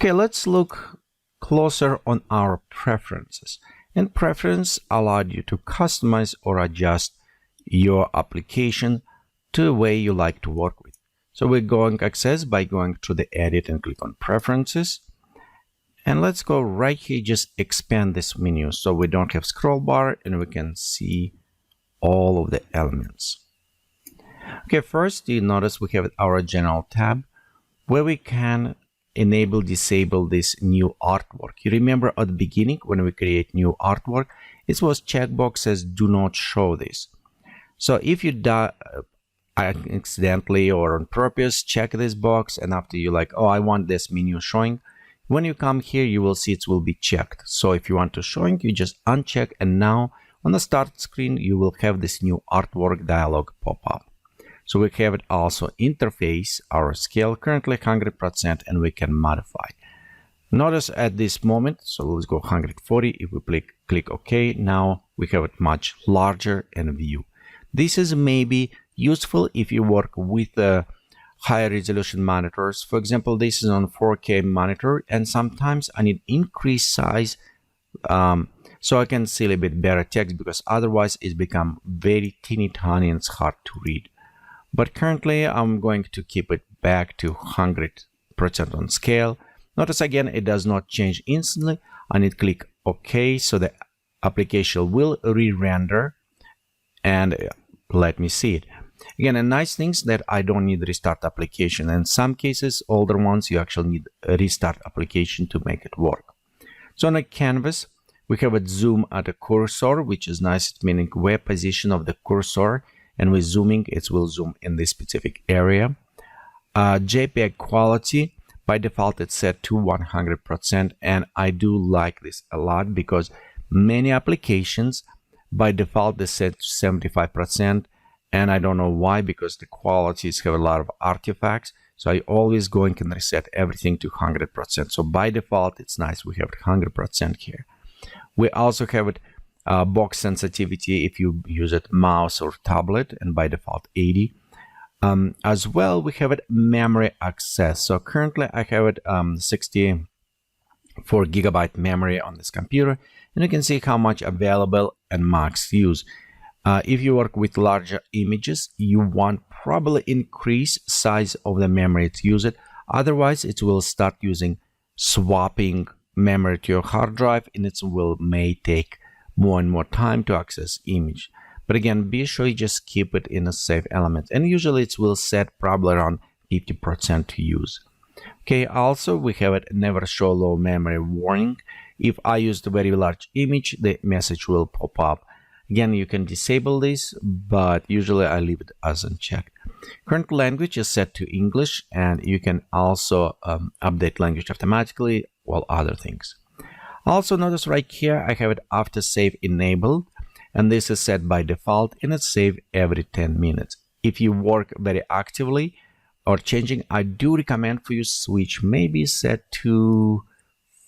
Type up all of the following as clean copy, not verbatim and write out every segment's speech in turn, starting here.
Okay, let's look closer on our preferences. And preference allowed you to customize or adjust your application to the way you like to work with. So we're going to access by going to the edit and click on preferences. And let's go right here, just expand this menu so we don't have scroll bar and we can see all of the elements. Okay, first you notice we have our general tab where we can disable this new artwork. You remember at the beginning when we create new artwork, it was checkbox says do not show this. So if you accidentally or on purpose check this box and after you like, oh, I want this menu showing, when you come here you will see it will be checked. So if you want to showing, you just uncheck, and now on the start screen you will have this new artwork dialog pop up. So we have it also interface, our scale currently 100%, and we can modify. Notice at this moment, so let's go 140. If we click OK, now we have it much larger in view. This is maybe useful if you work with higher resolution monitors. For example, this is on 4K monitor, and sometimes I need increased size so I can see a little bit better text, because otherwise it's become very teeny tiny and it's hard to read. But currently I'm going to keep it back to 100% on scale. Notice again, it does not change instantly. I need to click OK, so the application will re-render and let me see it. Again, a nice thing is that I don't need restart application. In some cases, older ones, you actually need a restart application to make it work. So on a canvas, we have a zoom at a cursor, which is nice, meaning where position of the cursor, and with zooming, it will zoom in this specific area. JPEG quality, by default, it's set to 100%, and I do like this a lot because many applications, by default, they set to 75%, and I don't know why, because the qualities have a lot of artifacts. So I always going and reset everything to 100%. So by default, it's nice we have 100% here. We also have it box sensitivity if you use it mouse or tablet, and by default 80. As well, we have it memory access. So currently I have it 64 GB memory on this computer, and you can see how much available and max use. If you work with larger images, you want probably increase size of the memory to use it. Otherwise, it will start using swapping memory to your hard drive, and it may take more and more time to access image. But again, be sure you just keep it in a safe element, and usually it will set probably around 50% to use. Okay, also we have it never show low memory warning. If I use the very large image, the message will pop up. Again, you can disable this, but usually I leave it as unchecked. Current language is set to English, and you can also update language automatically, while other things. Also notice right here, I have it after save enabled, and this is set by default, and it's saved every 10 minutes. If you work very actively or changing, I do recommend for you switch maybe set to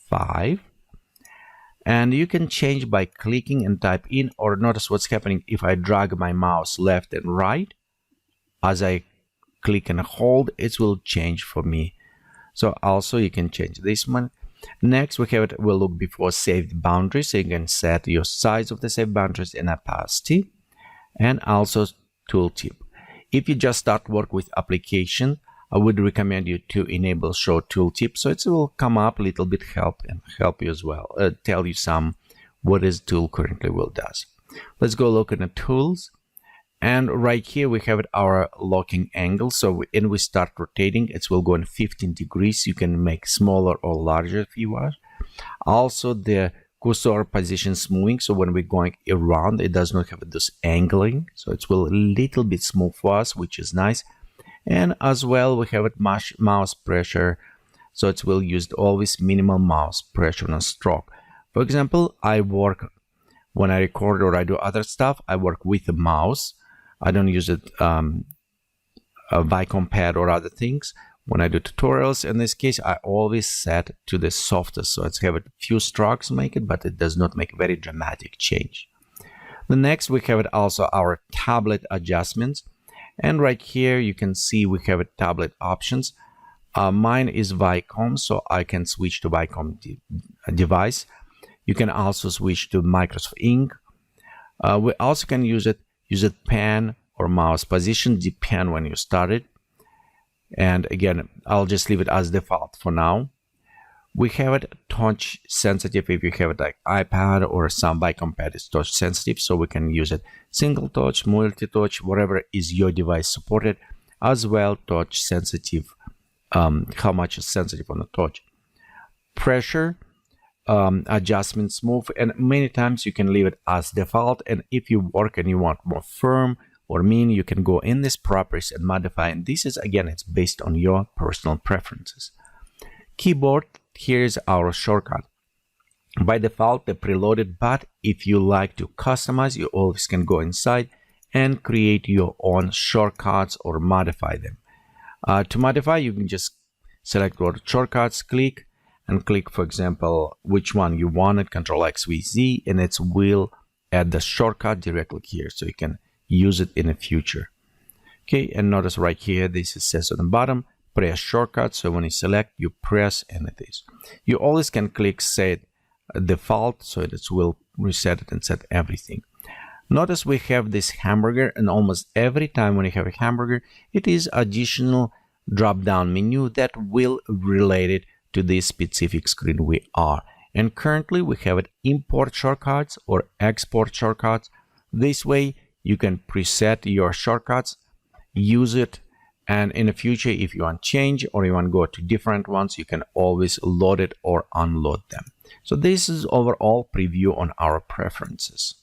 5. And you can change by clicking and type in, or notice what's happening if I drag my mouse left and right. As I click and hold, it will change for me. So also you can change this one. Next, we have it, we'll look before saved boundaries. So you can set your size of the saved boundaries and opacity, and also tooltip. If you just start work with application, I would recommend you to enable show tooltip, so it will come up a little bit help you as well, tell you some what is tool currently will does. Let's go look at the tools, and right here we have it our locking angle. So when we start rotating, it will go in 15 degrees. You can make smaller or larger if you want. Also the cursor positions moving, so when we're going around, it does not have this angling, so it will a little bit smooth for us, which is nice. And as well, we have it mouse pressure, so it will use always minimal mouse pressure on a stroke. For example, I work when I record or I do other stuff, I work with the mouse. I don't use it a Vicom pad or other things. When I do tutorials, in this case, I always set to the softest, so it's have a few strokes make it, but it does not make very dramatic change. The next, we have it also our tablet adjustments. And right here, you can see we have a tablet options. Mine is Vicom, so I can switch to Vicom device. You can also switch to Microsoft Ink. We also can use it pen or mouse position, depend when you start it. And again, I'll just leave it as default for now. We have it touch sensitive. If you have it like iPad or some Vicom pad is touch sensitive, so we can use it single touch, multi-touch, whatever is your device supported, as well touch sensitive, how much is sensitive on the touch. Pressure, adjustment smooth, and many times you can leave it as default, and if you work and you want more firm or mean, you can go in this properties and modify, and this is again, it's based on your personal preferences. Keyboard, here's our shortcut. By default they're preloaded, but if you like to customize, you always can go inside and create your own shortcuts or modify them. To modify, you can just select word shortcuts, click, for example, which one you wanted, Control X, V, Z, and it will add the shortcut directly here, so you can use it in the future. Okay, and notice right here, this says on the bottom, press shortcut, so when you select, you press, and it is. You always can click set default, so it will reset it and set everything. Notice we have this hamburger, and almost every time when you have a hamburger, it is additional drop-down menu that will relate it to this specific screen we are. And currently we have it import shortcuts or export shortcuts. This way you can preset your shortcuts, use it, and in the future if you want to change or you want to go to different ones, you can always load it or unload them. So this is overall preview on our preferences.